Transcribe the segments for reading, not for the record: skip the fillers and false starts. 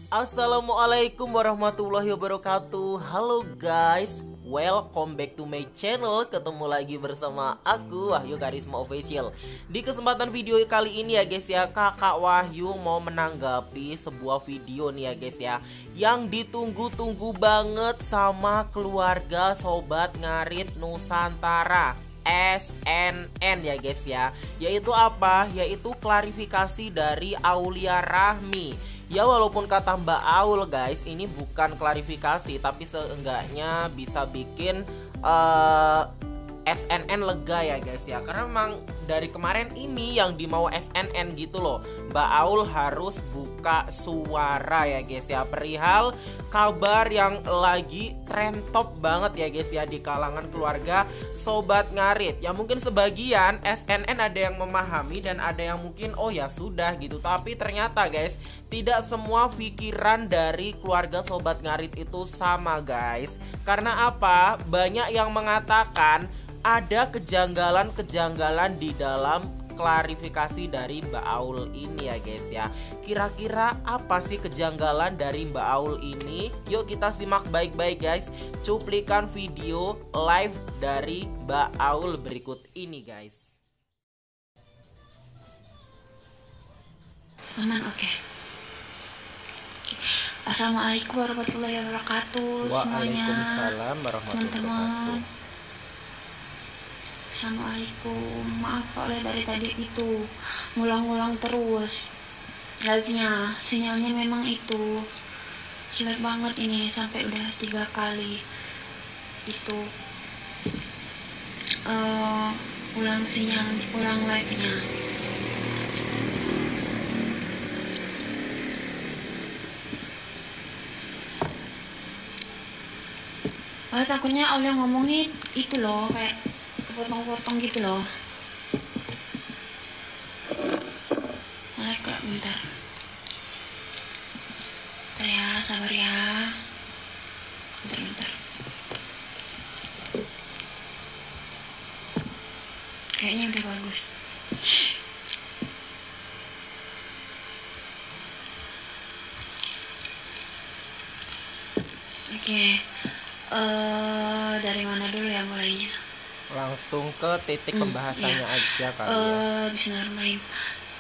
Assalamualaikum warahmatullahi wabarakatuh. Halo guys, welcome back to my channel. Ketemu lagi bersama aku, Wahyu Karisma Official. Di kesempatan video kali ini ya guys ya, kakak Wahyu mau menanggapi sebuah video nih ya guys ya, yang ditunggu-tunggu banget sama keluarga Sobat Ngarit Nusantara, SNN ya guys ya. Yaitu apa? Yaitu klarifikasi dari Aulia Rahmi. Ya walaupun kata Mbak Aul guys, ini bukan klarifikasi, tapi seenggaknya bisa bikin SNN lega ya guys ya. Karena memang dari kemarin ini yang dimau SNN gitu loh, Mbak Aul harus buka suara ya guys ya, perihal kabar yang lagi trend top banget ya guys ya di kalangan keluarga Sobat Ngarit. Ya mungkin sebagian SNN ada yang memahami dan ada yang mungkin oh ya sudah gitu. Tapi ternyata guys, tidak semua pikiran dari keluarga Sobat Ngarit itu sama guys. Karena apa? Banyak yang mengatakan ada kejanggalan-kejanggalan di dalam klarifikasi dari Mbak Aul ini ya guys ya. Kira-kira apa sih kejanggalan dari Mbak Aul ini? Yuk kita simak baik-baik guys cuplikan video live dari Mbak Aul berikut ini guys. Aman, oke. Assalamualaikum warahmatullahi wabarakatuh semuanya. Waalaikumsalam warahmatullahi wabarakatuh. Assalamualaikum. Maaf oleh dari tadi itu ngulang-ngulang terus live-nya. Sinyalnya memang itu jelek banget ini, sampai udah 3 kali itu ulang sinyal, ulang live-nya. Takutnya Aulia ngomong nih itu loh, kayak kepotong-potong gitu loh. Kak, bentar. Bentar ya, sabar ya. Bentar. Kayaknya udah bagus. Oke. Dari mana dulu ya mulainya? Langsung ke titik pembahasannya aja kali ya. Bismillahirrahmanirrahim.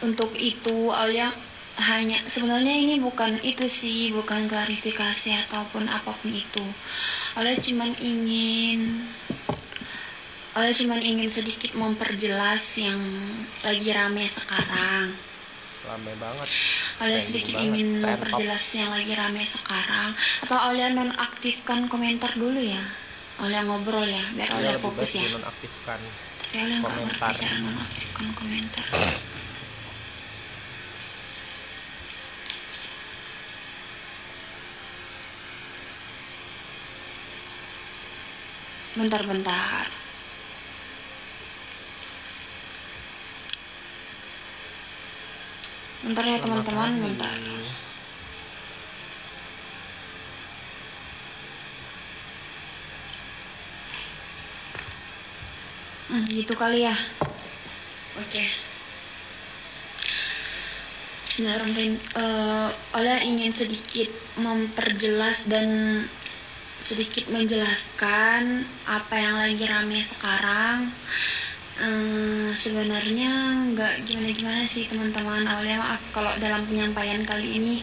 Untuk itu Aulia hanya, sebenarnya ini bukan itu sih, bukan klarifikasi ataupun apapun itu. Aulia cuman ingin sedikit memperjelas yang lagi rame sekarang. Rame banget. Aulia sedikit ingin memperjelas yang lagi rame sekarang. Atau Aulia nonaktifkan komentar dulu ya. Aulia ngobrol ya, biar Aulia fokus ya. Nonaktifkan. Tapi Aulia nggak ngerti cara nonaktifkan komentar. Bentar. Bentar ya teman-teman, bentar. Gitu kali ya. Oke. Bismillahirrahmanirrahim. Aulia ingin sedikit memperjelas dan sedikit menjelaskan apa yang lagi rame sekarang. Sebenarnya nggak gimana-gimana sih teman-teman. Aulia maaf kalau dalam penyampaian kali ini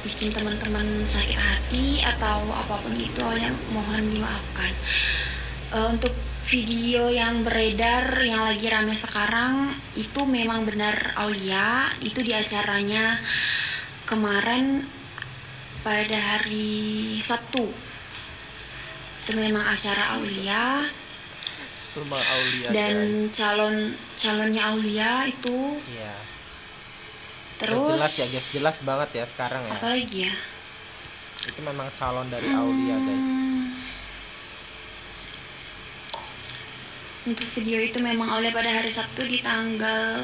bikin teman-teman sakit hati atau apapun itu, Aulia mohon dimaafkan. Untuk video yang beredar yang lagi rame sekarang itu memang benar Aulia, itu di acaranya kemarin pada hari Sabtu. Itu memang acara Aulia. Dan calonnya Aulia itu iya. Terus jelas ya guys, jelas banget ya sekarang ya. Apalagi ya? Itu memang calon dari Aulia guys. Untuk video itu memang Aulia pada hari Sabtu di tanggal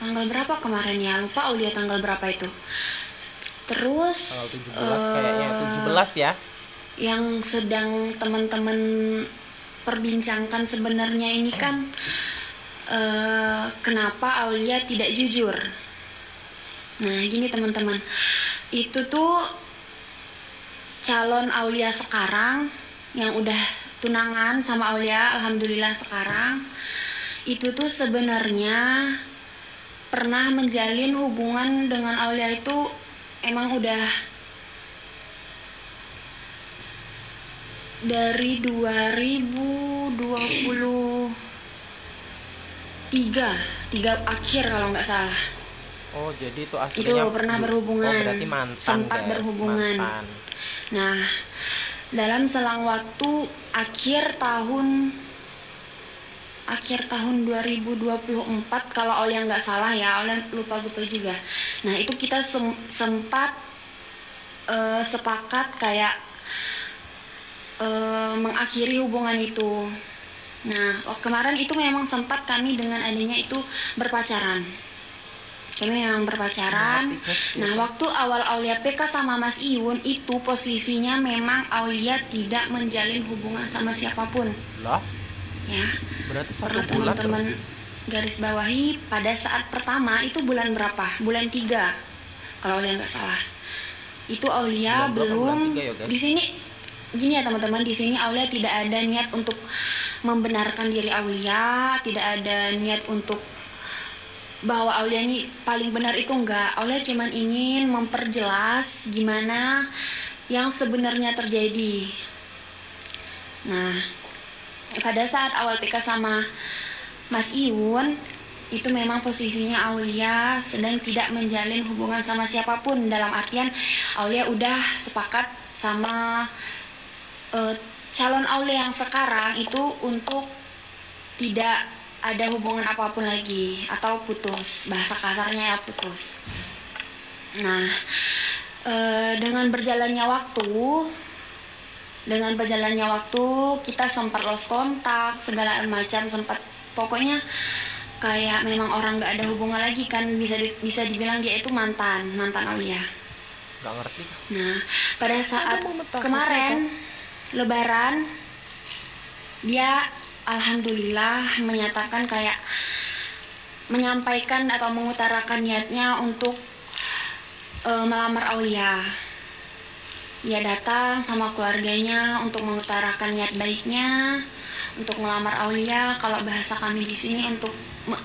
berapa kemarin ya? Lupa Aulia tanggal berapa itu. Terus tanggal 17 kayaknya, 17 ya. Yang sedang teman-teman perbincangkan sebenarnya ini kan kenapa Aulia tidak jujur. Nah gini teman-teman, itu tuh calon Aulia sekarang yang udah tunangan sama Aulia, alhamdulillah sekarang, itu tuh sebenarnya pernah menjalin hubungan dengan Aulia itu emang udah dari 2023 akhir kalau nggak salah. Oh, jadi itu aslinya Itu pernah berhubungan. Oh, berarti mantan, sempat guys. berhubungan. Mantan. Nah, dalam selang waktu akhir tahun 2024 kalau Aulia nggak salah ya, Aulia lupa juga. Nah, itu kita sempat sepakat kayak mengakhiri hubungan itu. Nah, kemarin itu memang sempat kami dengan adanya itu berpacaran. Kami memang berpacaran. Nah, waktu awal Aulia PK sama Mas Iun itu posisinya memang Aulia tidak menjalin hubungan sama siapapun. Lah? Ya. Berarti Perlu teman-teman garis bawahi pada saat pertama itu bulan berapa? Bulan 3. Kalau Aulia nggak salah. Itu Aulia belum di sini. Gini ya teman-teman, di sini Aulia tidak ada niat untuk membenarkan diri Aulia, tidak ada niat untuk bahwa Aulia ini paling benar, itu enggak. Aulia cuman ingin memperjelas gimana yang sebenarnya terjadi. Nah, pada saat awal PK sama Mas Iun, itu memang posisinya Aulia sedang tidak menjalin hubungan sama siapapun. Dalam artian Aulia udah sepakat sama calon Aulia yang sekarang itu untuk tidak ada hubungan apapun lagi atau putus, bahasa kasarnya ya putus. Nah, dengan berjalannya waktu kita sempat lost kontak, segala macam sempat, pokoknya kayak memang orang nggak ada hubungan lagi kan, bisa dibilang dia itu mantan Aulia. Nggak ngerti. Nah, pada saat kemarin Lebaran dia alhamdulillah menyatakan kayak menyampaikan atau mengutarakan niatnya untuk melamar Aulia. Dia datang sama keluarganya untuk mengutarakan niat baiknya untuk melamar Aulia. Kalau bahasa kami di sini untuk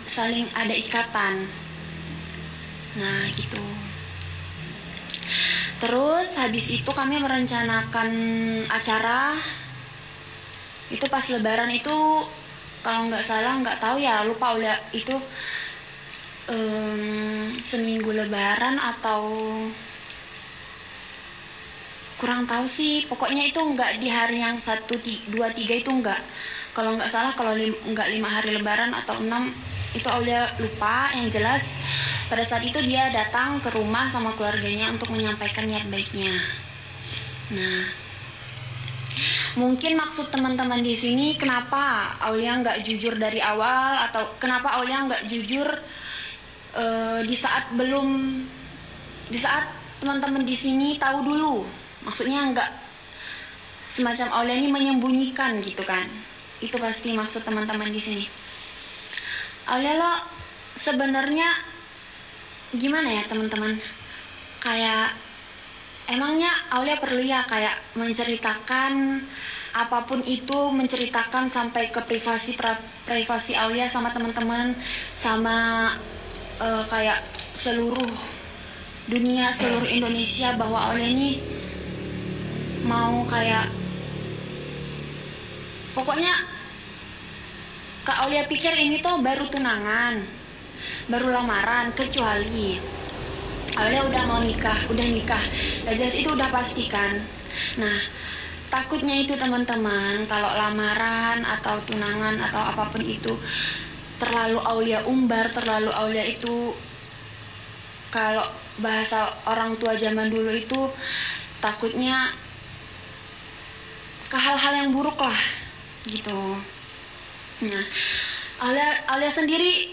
saling ada ikatan. Nah, gitu. Terus habis itu kami merencanakan acara. Itu pas Lebaran itu kalau nggak salah, nggak tahu ya, lupa Aulia itu seminggu Lebaran atau kurang tahu sih, pokoknya itu nggak di hari yang 1, 2, 3 itu nggak. Kalau nggak salah, kalau nggak 5 hari Lebaran atau 6 itu Aulia lupa. Yang jelas pada saat itu dia datang ke rumah sama keluarganya untuk menyampaikan niat baiknya. Nah, mungkin maksud teman-teman di sini kenapa Aulia nggak jujur dari awal, atau kenapa Aulia nggak jujur di saat teman-teman di sini tahu dulu. Maksudnya nggak semacam Aulia ini menyembunyikan gitu kan? Itu pasti maksud teman-teman di sini. Aulia lo sebenarnya gimana ya teman-teman? Kayak emangnya Aulia perlu ya kayak menceritakan apapun itu, menceritakan sampai ke privasi Aulia sama teman-teman, sama kayak seluruh dunia, seluruh Indonesia, bahwa Aulia ini mau kayak pokoknya Kak Aulia pikir ini tuh baru tunangan, baru lamaran, kecuali Aulia udah mau nikah, udah nikah, jelas itu udah pastikan. Nah, takutnya itu teman-teman, kalau lamaran atau tunangan atau apapun itu terlalu Aulia umbar, terlalu Aulia itu, kalau bahasa orang tua zaman dulu itu takutnya ke hal-hal yang buruk lah gitu. Nah, Aulia sendiri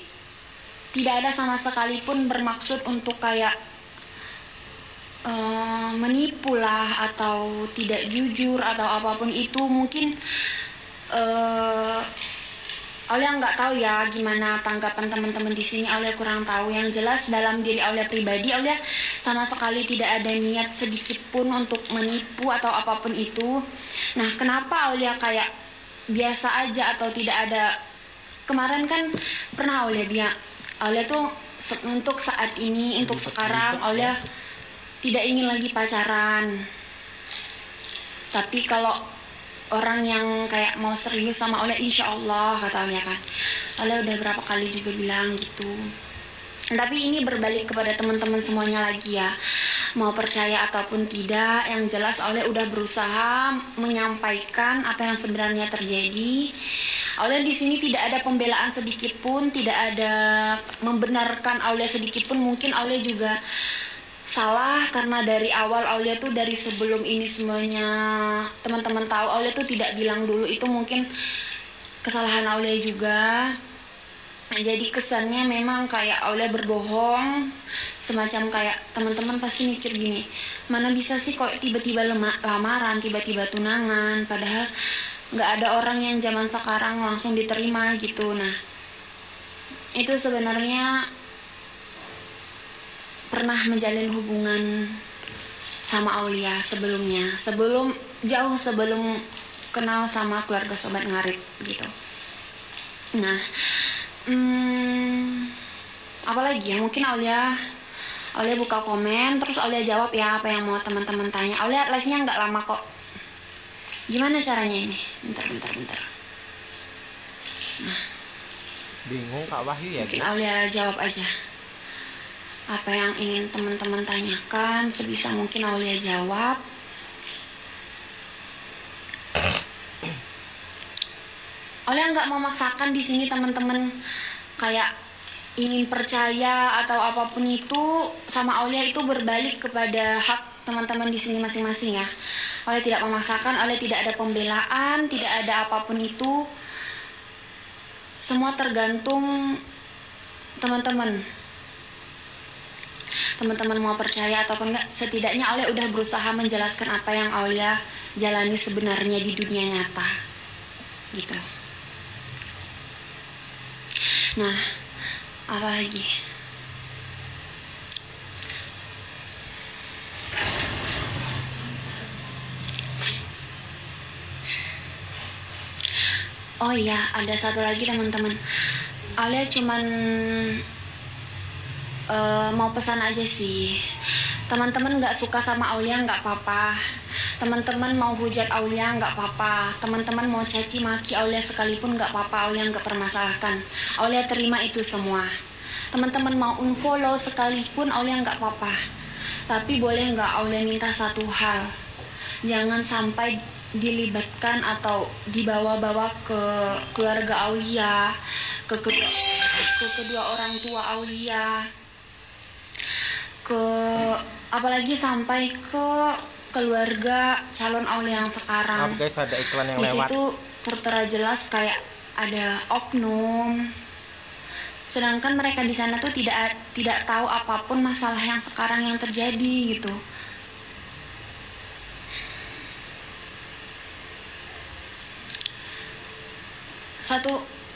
tidak ada sama sekalipun bermaksud untuk kayak menipu lah atau tidak jujur atau apapun itu. Mungkin Aulia nggak tahu ya gimana tanggapan teman-teman di sini. Aulia kurang tahu. Yang jelas dalam diri Aulia pribadi, Aulia sama sekali tidak ada niat sedikit pun untuk menipu atau apapun itu. Nah, kenapa Aulia kayak biasa aja atau tidak ada? Kemarin kan pernah Aulia bilang, Aulia tuh untuk saat ini, untuk sekarang Aulia tidak ingin lagi pacaran. Tapi kalau orang yang kayak mau serius sama Aulia, insya Allah kata Aulia kan. Aulia udah berapa kali juga bilang gitu. Tapi ini berbalik kepada teman-teman semuanya lagi ya. Mau percaya ataupun tidak, yang jelas Aulia udah berusaha menyampaikan apa yang sebenarnya terjadi. Aulia di sini tidak ada pembelaan sedikit pun, tidak ada membenarkan Aulia sedikit pun. Mungkin Aulia juga salah karena dari awal Aulia tuh dari sebelum ini semuanya teman-teman tahu, Aulia tuh tidak bilang dulu. Itu mungkin kesalahan Aulia juga. Jadi kesannya memang kayak Aulia berbohong, semacam kayak teman-teman pasti mikir gini, mana bisa sih kok tiba-tiba lamaran, tiba-tiba tunangan, padahal nggak ada orang yang zaman sekarang langsung diterima gitu. Nah, itu sebenarnya pernah menjalin hubungan sama Aulia sebelumnya, jauh sebelum kenal sama keluarga Sobat Ngarit gitu. Nah, apalagi ya, mungkin Aulia buka komen terus Aulia jawab ya apa yang mau teman-teman tanya. Aulia live-nya nggak lama kok. Gimana caranya ini? Bentar. Nah, bingung Kak Wahyu ya mungkin guys. Aulia jawab aja apa yang ingin teman-teman tanyakan, sebisa mungkin Aulia jawab. Aulia nggak memaksakan di sini teman-teman kayak ingin percaya atau apapun itu sama Aulia, itu berbalik kepada hak teman-teman di sini masing-masing ya. Aulia tidak memaksakan, Aulia tidak ada pembelaan, tidak ada apapun itu. Semua tergantung teman-teman mau percaya ataupun enggak. Setidaknya Aulia udah berusaha menjelaskan apa yang Aulia jalani sebenarnya di dunia nyata gitu. Nah, apa lagi? Oh iya, ada satu lagi teman-teman. Aulia cuman mau pesan aja sih. Teman-teman nggak suka sama Aulia nggak apa-apa. Teman-teman mau hujat Aulia nggak apa-apa. Teman-teman mau caci maki Aulia sekalipun nggak apa-apa. Aulia nggak permasalahkan. Aulia terima itu semua. Teman-teman mau unfollow sekalipun Aulia nggak apa-apa. Tapi boleh nggak Aulia minta satu hal? Jangan sampai dilibatkan atau dibawa-bawa ke keluarga Aulia, ke kedua orang tua Aulia, apalagi sampai ke keluarga calon Aulia yang sekarang. Maaf guys, ada iklan yang di lewat. situ tertera jelas kayak ada oknum, sedangkan mereka di sana tuh tidak tahu apapun masalah yang sekarang yang terjadi gitu.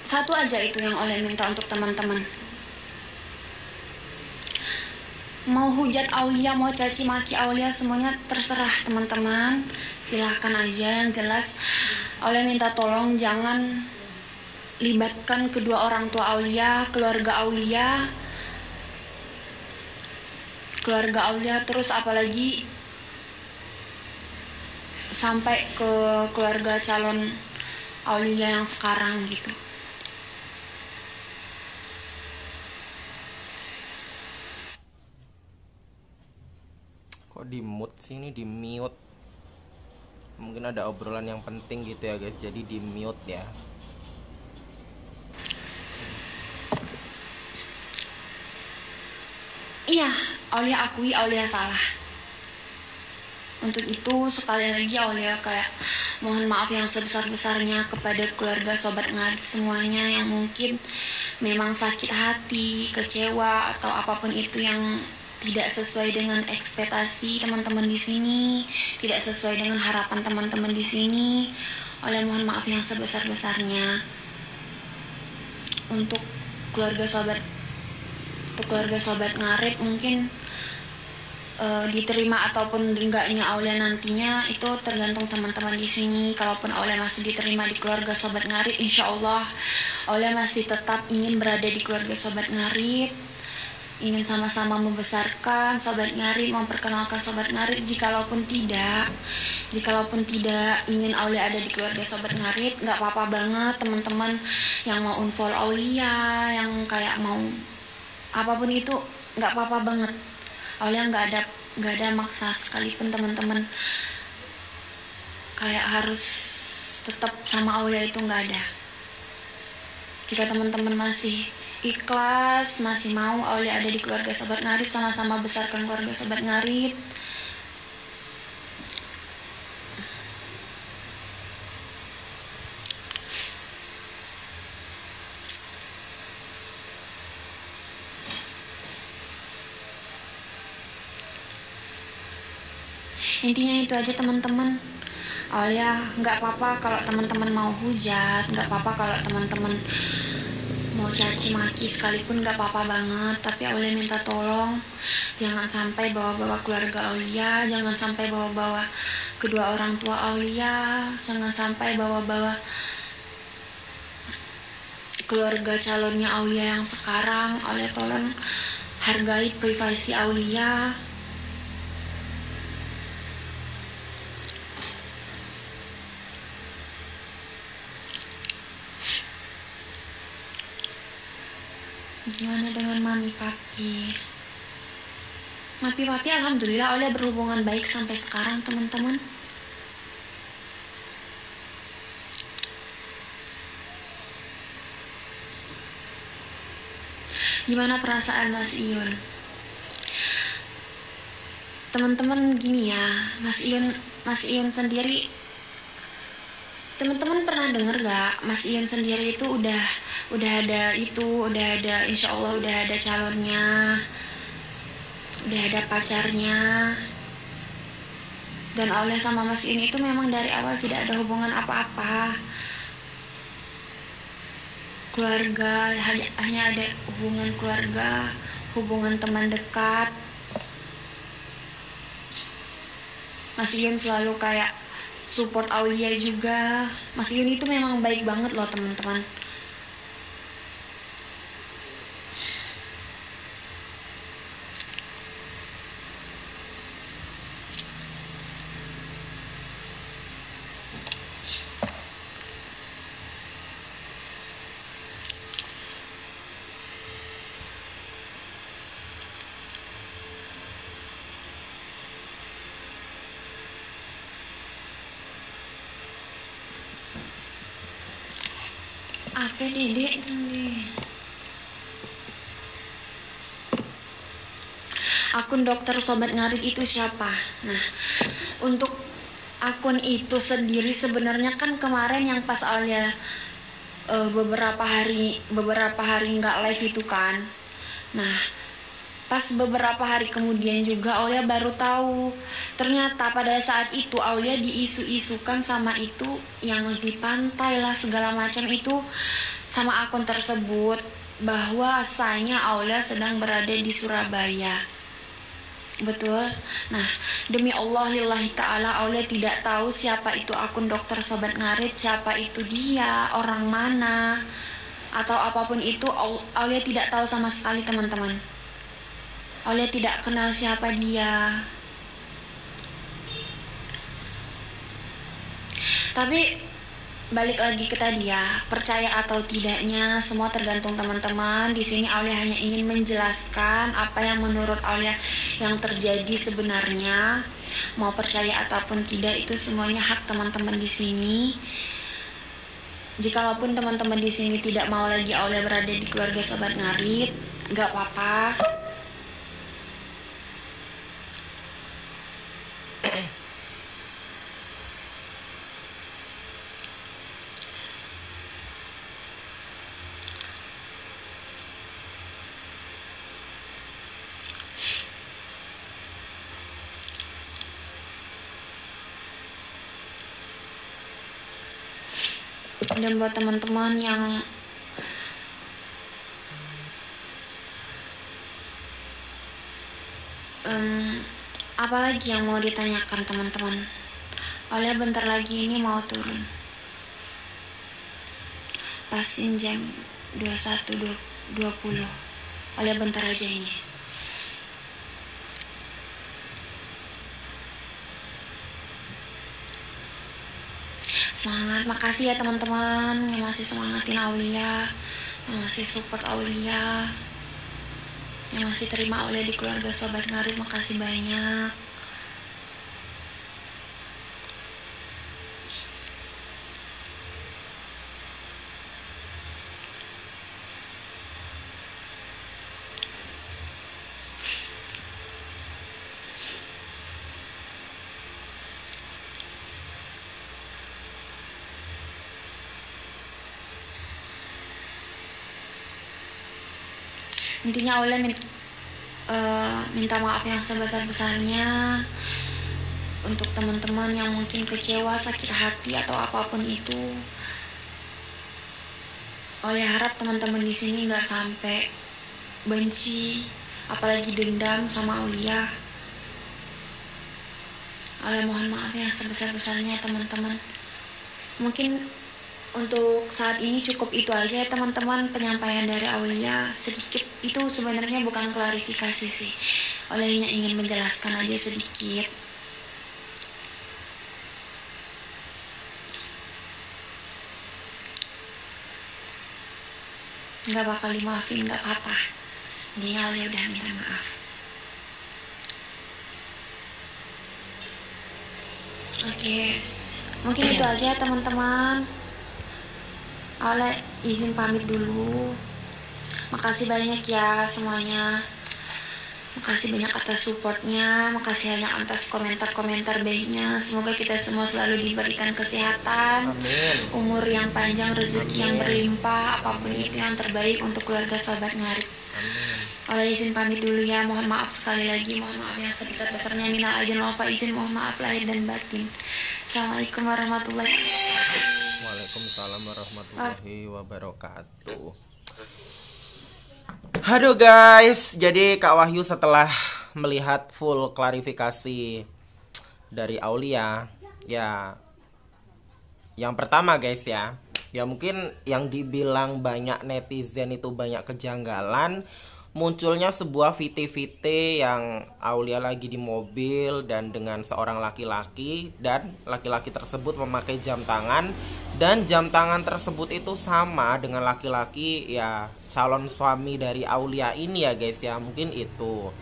Satu aja itu yang Aulia minta untuk teman-teman. Mau hujat Aulia, mau caci maki Aulia, semuanya terserah teman-teman. Silahkan aja, yang jelas Aulia minta tolong jangan libatkan kedua orang tua Aulia, keluarga Aulia, terus apalagi sampai ke keluarga calon Aulia yang sekarang gitu. Kok di mute sih, ini di mute. Mungkin ada obrolan yang penting gitu ya guys, jadi di mute ya. Iya, Aulia akui Aulia salah. Untuk itu sekali lagi Aulia kayak mohon maaf yang sebesar-besarnya kepada keluarga Sobat Ngarit semuanya yang mungkin memang sakit hati, kecewa atau apapun itu yang tidak sesuai dengan ekspektasi teman-teman di sini, tidak sesuai dengan harapan teman-teman di sini. Aulia mohon maaf yang sebesar-besarnya. untuk keluarga sobat ngarib mungkin diterima ataupun enggaknya Aulia nantinya itu tergantung teman-teman di sini. Kalaupun Aulia masih diterima di keluarga sobat ngarib, insya Allah Aulia masih tetap ingin berada di keluarga sobat ngarib, ingin sama-sama membesarkan sobat ngarib, memperkenalkan sobat ngarib. Jikalaupun tidak ingin Aulia ada di keluarga sobat ngarib, nggak apa-apa banget teman-teman yang mau unfollow Aulia, yang kayak mau apapun itu nggak apa-apa banget. Aulia nggak ada maksa sekalipun teman-teman kayak harus tetap sama Aulia, itu nggak ada. Jika teman-teman masih ikhlas, masih mau Aulia ada di keluarga sobat ngarib, sama-sama besarkan keluarga sobat ngarib, intinya itu aja teman-teman. Aulia nggak apa-apa kalau teman-teman mau hujat, nggak apa-apa kalau teman-teman mau caci maki sekalipun, nggak apa-apa banget. Tapi Aulia minta tolong jangan sampai bawa-bawa keluarga Aulia, jangan sampai bawa-bawa kedua orang tua Aulia, jangan sampai bawa-bawa keluarga calonnya Aulia yang sekarang. Aulia tolong hargai privasi Aulia. Gimana dengan mami papi? Mami papi alhamdulillah Aulia berhubungan baik sampai sekarang teman-teman. Gimana perasaan Mas Iyun? Teman-teman gini ya, Mas Iyun sendiri, teman-teman pernah denger gak Mas Iyun sendiri itu udah ada insya Allah udah ada calonnya, udah ada pacarnya. Dan Aulia sama Mas Iyun itu memang dari awal tidak ada hubungan apa-apa, keluarga, hanya ada hubungan keluarga, hubungan teman dekat. Mas Iyun selalu kayak support Aulia juga. Mas Iyun itu memang baik banget loh teman-teman. Apa dedek akun dokter sobat ngarib itu siapa? Nah, untuk akun itu sendiri sebenarnya kan kemarin yang pas Aulia beberapa hari nggak live itu kan. Nah, pas beberapa hari kemudian juga Aulia baru tahu ternyata pada saat itu Aulia diisu-isukan sama itu yang di pantai lah segala macam itu sama akun tersebut, bahwasanya Aulia sedang berada di Surabaya. Betul. Nah, demi Allah lillahi ta'ala Aulia tidak tahu siapa itu akun dokter sobat ngarit, siapa itu dia, orang mana atau apapun itu. Aulia tidak tahu sama sekali teman-teman. Aulia tidak kenal siapa dia. Tapi balik lagi ke tadi ya, percaya atau tidaknya semua tergantung teman-teman. Di sini Aulia hanya ingin menjelaskan apa yang menurut Aulia yang terjadi sebenarnya. Mau percaya ataupun tidak itu semuanya hak teman-teman di sini. Jikalaupun teman-teman di sini tidak mau lagi Aulia berada di keluarga sobat ngarit, nggak apa-apa. Dan buat teman-teman yang Apalagi yang mau ditanyakan teman-teman? Aulia bentar lagi ini mau turun. Pasin jam 21.20. Aulia bentar aja ini. Semangat, makasih ya teman-teman yang masih semangatin Aulia, yang masih support Aulia, yang masih terima Aulia di keluarga Sobat Ngarit. Makasih banyak. Intinya Aulia minta maaf yang sebesar-besarnya untuk teman-teman yang mungkin kecewa, sakit hati atau apapun itu. Aulia harap teman-teman di sini nggak sampai benci, apalagi dendam sama Aulia. Aulia mohon maaf yang sebesar-besarnya teman-teman. Mungkin untuk saat ini cukup itu aja ya teman-teman, penyampaian dari Aulia sedikit itu sebenarnya bukan klarifikasi sih. Aulia hanya ingin menjelaskan aja sedikit. Nggak bakal dimaafin, nggak apa-apa. Intinya Aulia udah minta maaf. Oke, mungkin itu aja ya teman-teman. Aulia izin pamit dulu. Makasih banyak ya semuanya. Makasih banyak atas supportnya. Makasih banyak atas komentar-komentar baiknya. Semoga kita semua selalu diberikan kesehatan, Amin. umur yang panjang, rezeki yang berlimpah, apapun itu yang terbaik untuk keluarga Sobat Ngarit. Aulia izin pamit dulu ya. Mohon maaf sekali lagi. Mohon maaf yang sebesar-besarnya. Minal aidin wal faizin. Mohon maaf lahir dan batin. Assalamualaikum warahmatullahi wabarakatuh. Waalaikumsalam warahmatullahi wabarakatuh. Aduh guys, jadi Kak Wahyu setelah melihat full klarifikasi dari Aulia, ya yang pertama guys ya mungkin yang dibilang banyak netizen itu banyak kejanggalan. Munculnya sebuah VT-VT yang Aulia lagi di mobil dan dengan seorang laki-laki, dan laki-laki tersebut memakai jam tangan, dan jam tangan tersebut itu sama dengan laki-laki ya calon suami dari Aulia ini ya guys ya, mungkin itu.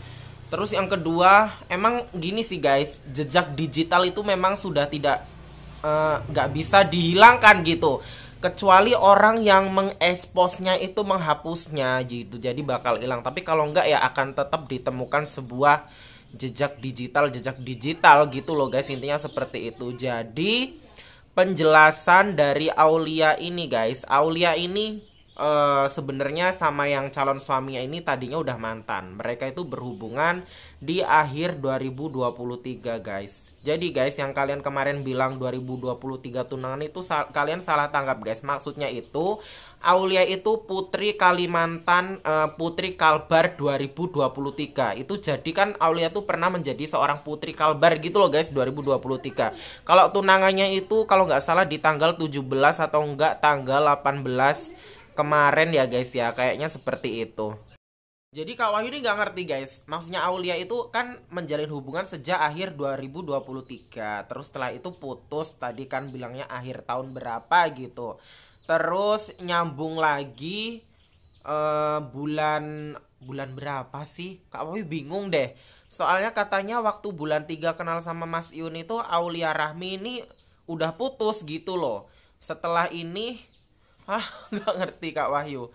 Terus yang kedua, emang gini sih guys, jejak digital itu memang sudah tidak nggak bisa dihilangkan gitu, kecuali orang yang mengeksposnya itu menghapusnya gitu, jadi bakal hilang. Tapi kalau enggak ya akan tetap ditemukan sebuah jejak digital gitu loh guys, intinya seperti itu. Jadi penjelasan dari Aulia ini guys, Aulia ini sebenarnya sama yang calon suaminya ini tadinya udah mantan. Mereka itu berhubungan di akhir 2023 guys. Jadi guys, yang kalian kemarin bilang 2023 tunangan itu kalian salah tanggap guys. Maksudnya itu Aulia itu putri Kalimantan, putri Kalbar 2023. Itu jadi kan Aulia tuh pernah menjadi seorang putri Kalbar gitu loh guys 2023. Kalau tunangannya itu kalau nggak salah di tanggal 17 atau enggak tanggal 18 kemarin ya guys ya, kayaknya seperti itu. Jadi Kak Wahyu ini nggak ngerti guys, maksudnya Aulia itu kan menjalin hubungan sejak akhir 2023. Terus setelah itu putus, tadi kan bilangnya akhir tahun berapa gitu. Terus nyambung lagi bulan berapa sih? Kak Wahyu bingung deh. Soalnya katanya waktu bulan 3 kenal sama Mas Iun itu Aulia Rahmi ini udah putus gitu loh. Setelah ini nggak ngerti Kak Wahyu.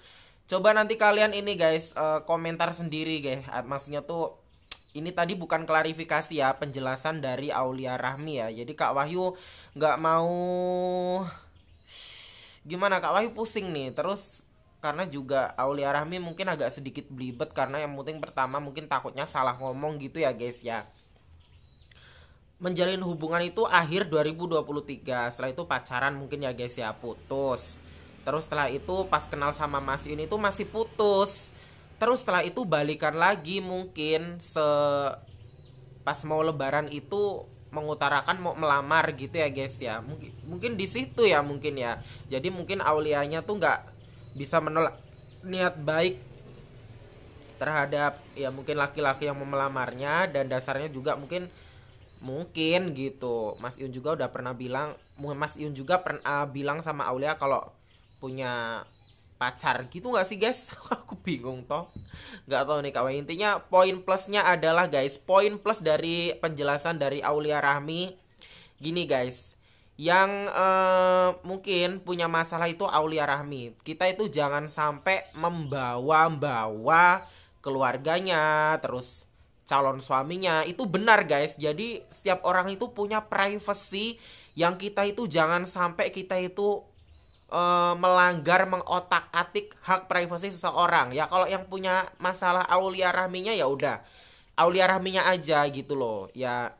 Coba nanti kalian ini guys komentar sendiri guys. Maksudnya tuh ini tadi bukan klarifikasi ya, penjelasan dari Aulia Rahmi ya. Jadi Kak Wahyu nggak mau gimana, Kak Wahyu pusing nih. Terus karena juga Aulia Rahmi mungkin agak sedikit belibet karena yang penting pertama mungkin takutnya salah ngomong gitu ya guys ya. Menjalin hubungan itu akhir 2023. Setelah itu pacaran mungkin ya guys ya, putus. Terus setelah itu pas kenal sama Mas Yun itu masih putus. Terus setelah itu balikan lagi mungkin pas mau lebaran itu mengutarakan mau melamar gitu ya guys ya. Mungkin di situ ya mungkin ya. Jadi mungkin Aulianya tuh nggak bisa menolak niat baik terhadap ya mungkin laki-laki yang mau melamarnya, dan dasarnya juga mungkin gitu. Mas Iun juga udah pernah bilang, Mas Iun juga pernah bilang sama Aulia kalau punya pacar gitu nggak sih guys? Aku bingung toh, nggak tahu nih kawan. Intinya poin plusnya adalah guys, poin plus dari penjelasan dari Aulia Rahmi gini guys, yang mungkin punya masalah itu Aulia Rahmi. Kita itu jangan sampai membawa-bawa keluarganya, terus calon suaminya. Itu benar guys. Jadi setiap orang itu punya privacy yang kita itu jangan sampai kita itu melanggar, mengotak-atik hak privasi seseorang. Ya kalau yang punya masalah Aulia Rahminya ya udah Aulia Rahminya aja gitu loh. Ya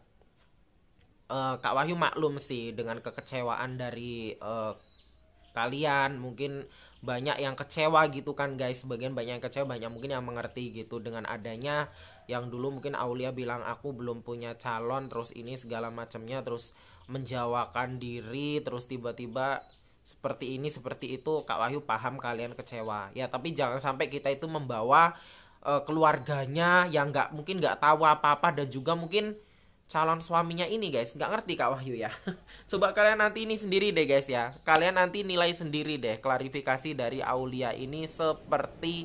Kak Wahyu maklum sih dengan kekecewaan dari kalian. Mungkin banyak yang kecewa gitu kan guys. Sebagian banyak yang kecewa, banyak mungkin yang mengerti gitu dengan adanya yang dulu mungkin Aulia bilang aku belum punya calon, terus ini segala macamnya, terus menjawabkan diri, terus tiba-tiba seperti ini seperti itu. Kak Wahyu paham kalian kecewa ya, tapi jangan sampai kita itu membawa keluarganya yang mungkin nggak tahu apa-apa, dan juga mungkin calon suaminya ini guys nggak ngerti Kak Wahyu ya. Coba kalian nanti ini sendiri deh guys ya, kalian nanti nilai sendiri deh klarifikasi dari Aulia ini seperti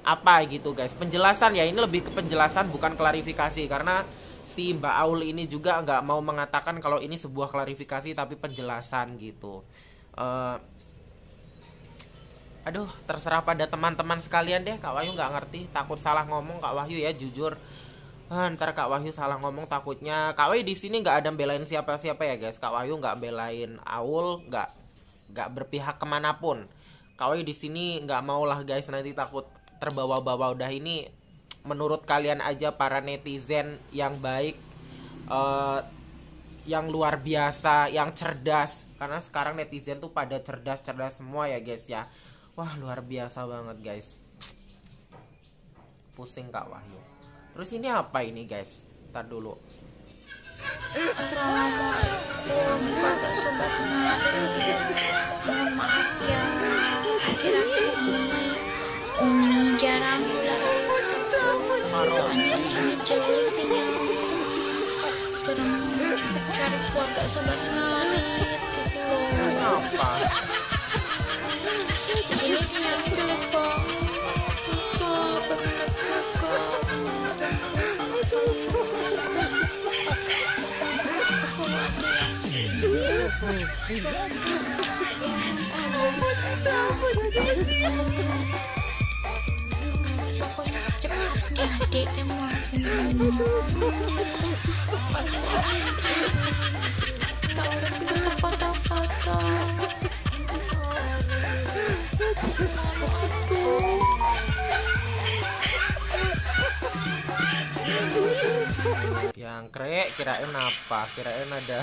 apa gitu guys. Penjelasan ya, ini lebih ke penjelasan bukan klarifikasi, karena si Mbak Aul ini juga nggak mau mengatakan kalau ini sebuah klarifikasi tapi penjelasan gitu. Aduh, terserah pada teman-teman sekalian deh. Kak Wahyu nggak ngerti, takut salah ngomong Kak Wahyu ya, jujur. Ntar Kak Wahyu salah ngomong, takutnya Kak Wahyu di sini nggak ada belain siapa-siapa ya guys. Kak Wahyu nggak belain Aul, nggak berpihak kemanapun. Kak Wahyu di sini nggak mau lah guys, nanti takut terbawa-bawa. Udah ini menurut kalian aja para netizen yang baik, yang luar biasa, yang cerdas. Karena sekarang netizen tuh pada cerdas-cerdas semua ya guys ya. Wah luar biasa banget guys. Pusing Kak Wahyu. Terus ini apa ini guys? Ntar dulu. Assalamualaikum pada sobat Ngari. Mohon maaf ya, akhir-akhir ini Umi jarang live. Soalnya di sini jelek sinyalnya. Jarang cari keluarga sobat Ngarit gitu loh. Kenapa? Di sini sinyalnya jelek banget. Susah banget juga. Pokoknya secepatnya DM langsung. Tak udah bisa patah-patah. Yang kirain apa? Kirain ada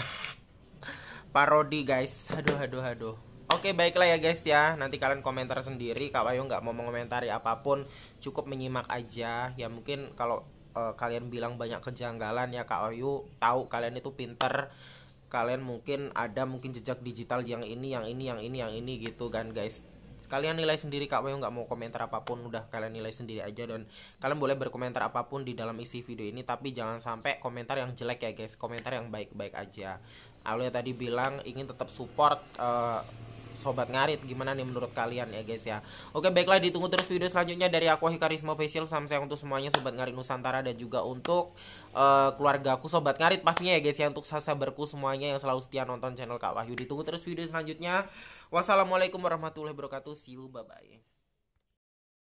parodi guys. Aduh. Oke baiklah ya guys ya, nanti kalian komentar sendiri. Kak Wahyu nggak mau mengomentari apapun, cukup menyimak aja. Ya mungkin kalau kalian bilang banyak kejanggalan ya, Kak Wahyu tahu kalian itu pinter. Kalian mungkin ada jejak digital yang ini gitu kan guys. Kalian nilai sendiri, Kak Wahyu nggak mau komentar apapun, udah kalian nilai sendiri aja. Dan kalian boleh berkomentar apapun di dalam isi video ini, tapi jangan sampai komentar yang jelek ya guys, komentar yang baik-baik aja. Aulia tadi bilang ingin tetap support Sobat Ngarit, gimana nih menurut kalian ya guys ya. Oke baiklah, ditunggu terus video selanjutnya dari aku Hikarisma Official. Salam sayang untuk semuanya Sobat Ngarit Nusantara, dan juga untuk keluarga aku Sobat Ngarit pastinya ya guys ya, untuk sahabatku semuanya yang selalu setia nonton channel Kak Wahyu. Ditunggu terus video selanjutnya. Wassalamualaikum warahmatullahi wabarakatuh. See you, bye bye.